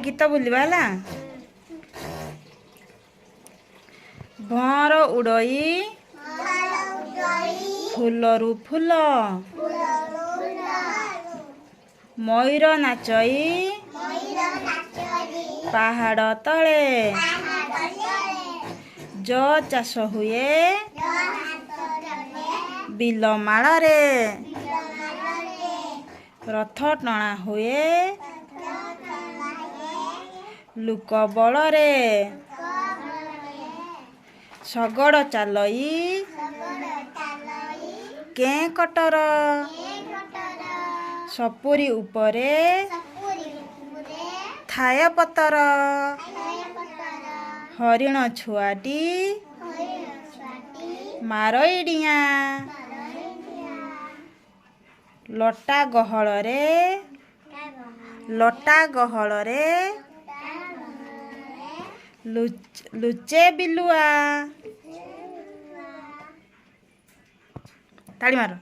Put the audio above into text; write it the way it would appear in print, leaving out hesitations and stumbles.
गीत बोलिबा हला भँर उड़ई फूलरू फूल मयूर नाचई पहाड़ तले जो चाष हुए बिल माल रे रथ टणा हुए लुक बल रे शगड़ चालई के कटर सपुरी उपरे थाय पतर हरिण छुआटी मारई डिया लटा गहल रे लुचे बिलुआ ताड़ी मारो।